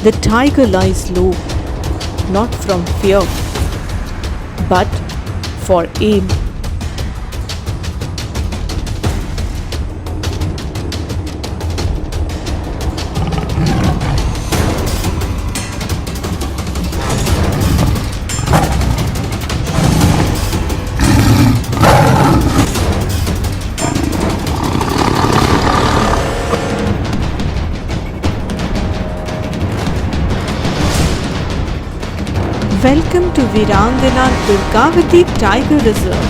The tiger lies low, not from fear, but for aim. Welcome to Veerangana Durgavati Tiger Reserve.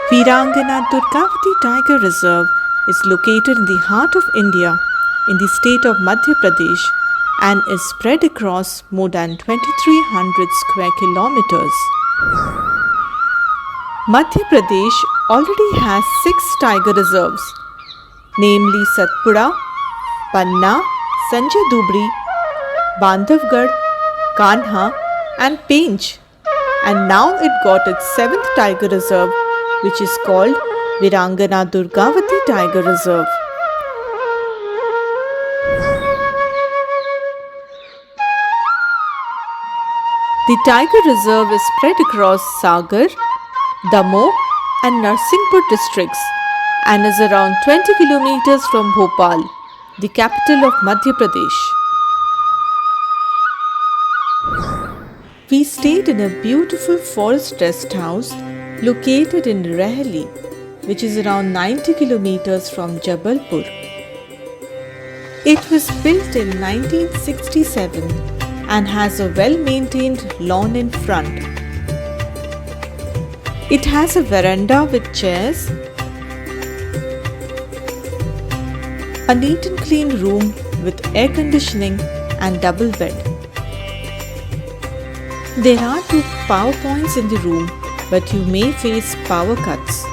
Veerangana Durgavati Tiger Reserve is located in the heart of India, in the state of Madhya Pradesh, and is spread across more than 2300 square kilometers. Madhya Pradesh already has 6 tiger reserves, namely Satpura, Panna, Sanjay Dubri, Bandhavgarh, Kanha and Pench, and now it got its 7th tiger reserve, which is called Veerangana Durgavati Tiger Reserve. The tiger reserve is spread across Sagar, Damoh and Narsinghpur districts and is around 20 kilometers from Bhopal, the capital of Madhya Pradesh. We stayed in a beautiful forest rest house located in Rehli, which is around 90 kilometers from Jabalpur. It was built in 1967 and has a well-maintained lawn in front. It has a veranda with chairs, a neat and clean room with air conditioning and double bed. There are 2 power points in the room, but you may face power cuts.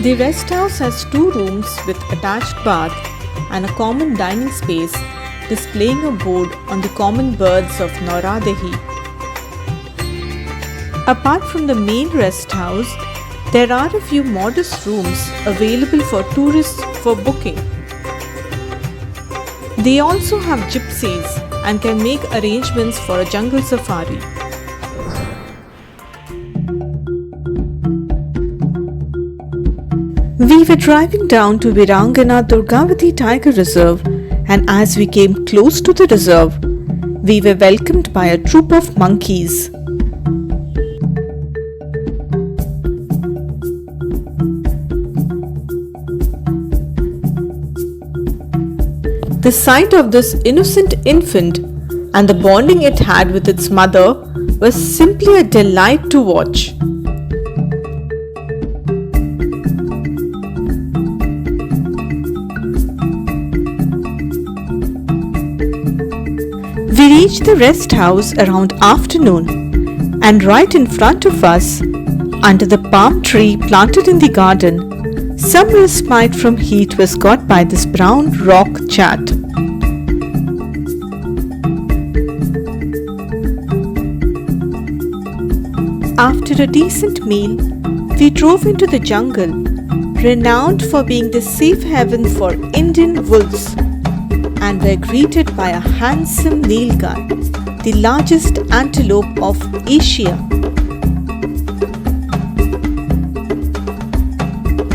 The rest house has 2 rooms with attached bath and a common dining space, displaying a board on the common birds of Nauradehi. Apart from the main rest house, there are a few modest rooms available for tourists for booking. They also have gypsies and can make arrangements for a jungle safari. We were driving down to Veerangana Durgavati Tiger Reserve, and as we came close to the reserve, we were welcomed by a troop of monkeys. The sight of this innocent infant and the bonding it had with its mother was simply a delight to watch. We reached the rest house around afternoon, and right in front of us, under the palm tree planted in the garden, some respite from heat was got by this brown rock chat. After a decent meal, we drove into the jungle, renowned for being the safe haven for Indian wolves, and were greeted by a handsome nilgai, the largest antelope of Asia.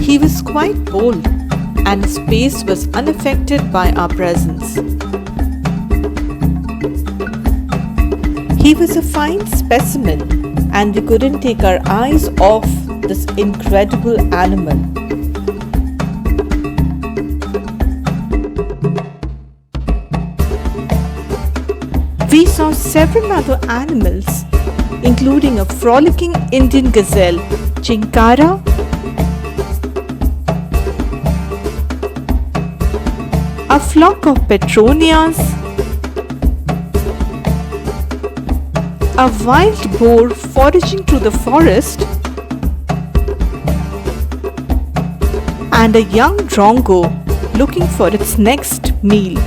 He was quite bold, and his pace was unaffected by our presence. He was a fine specimen, and we couldn't take our eyes off this incredible animal. We saw several other animals, including a frolicking Indian gazelle, Chinkara, a flock of petronias, a wild boar foraging through the forest, and a young drongo looking for its next meal.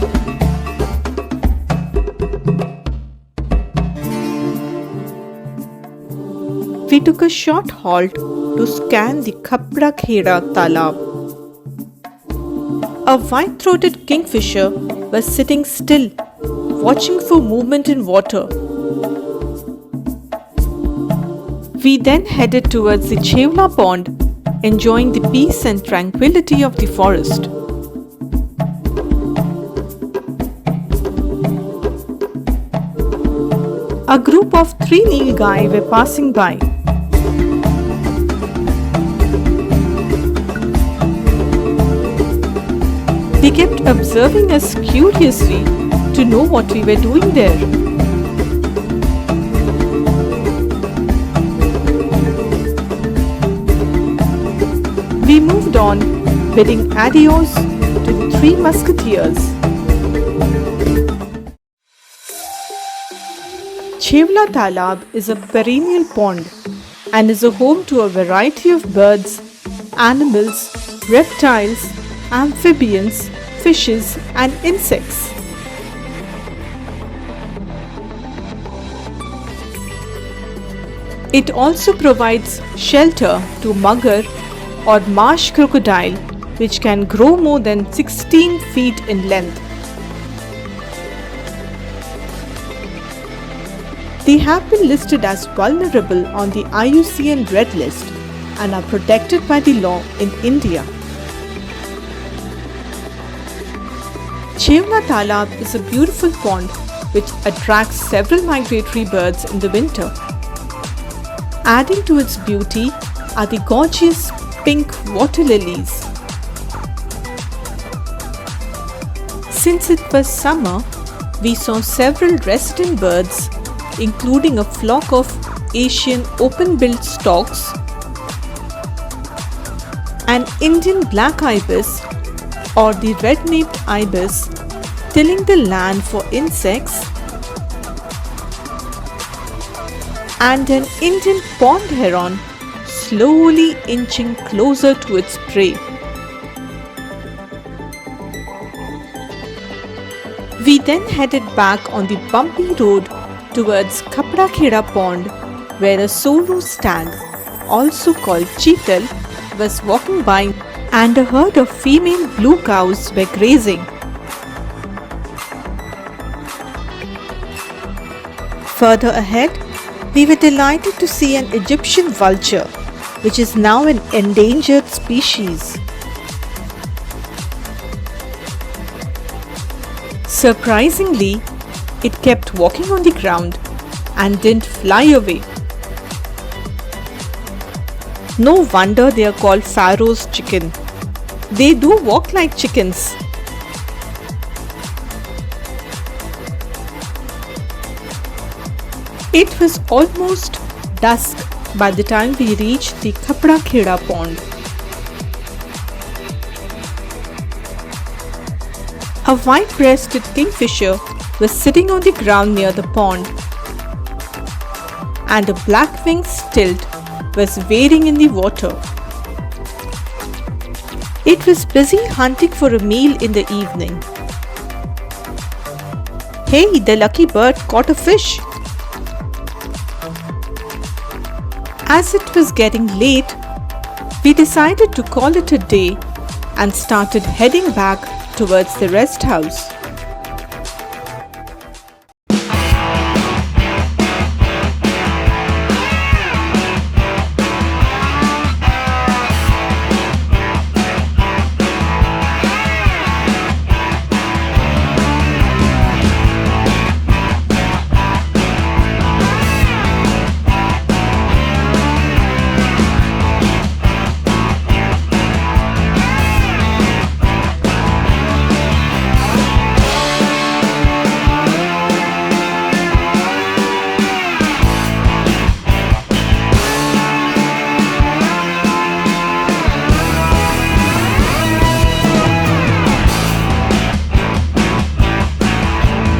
We took a short halt to scan the Khapra Kheda Talab. A white-throated kingfisher was sitting still, watching for movement in water. We then headed towards the Chevla pond, enjoying the peace and tranquility of the forest. A group of 3 nilgai were passing by. They kept observing us curiously to know what we were doing there. We moved on, bidding adios to the 3 musketeers. Chevla Talab is a perennial pond and is a home to a variety of birds, animals, reptiles, amphibians, fishes and insects. It also provides shelter to mugger or marsh crocodile, which can grow more than 16 feet in length. They have been listed as vulnerable on the IUCN Red List and are protected by the law in India. Chevla Talab is a beautiful pond which attracts several migratory birds in the winter. Adding to its beauty are the gorgeous pink water lilies. Since it was summer, we saw several resident birds, including a flock of Asian open-billed storks, an Indian black ibis or the red-naped ibis, tilling the land for insects, and an Indian pond heron slowly inching closer to its prey. We then headed back on the bumpy road towards Khapra Kheda pond, where a solo stag, also called cheetal, was walking by and a herd of female blue cows were grazing. Further ahead, we were delighted to see an Egyptian vulture, which is now an endangered species. Surprisingly, it kept walking on the ground and didn't fly away. No wonder they are called Pharaoh's chicken. They do walk like chickens. It was almost dusk by the time we reached the Khapra Kheda pond. A white-breasted kingfisher was sitting on the ground near the pond, and a black-winged stilt was wading in the water. It was busy hunting for a meal in the evening. Hey, the lucky bird caught a fish! As it was getting late, we decided to call it a day and started heading back towards the rest house.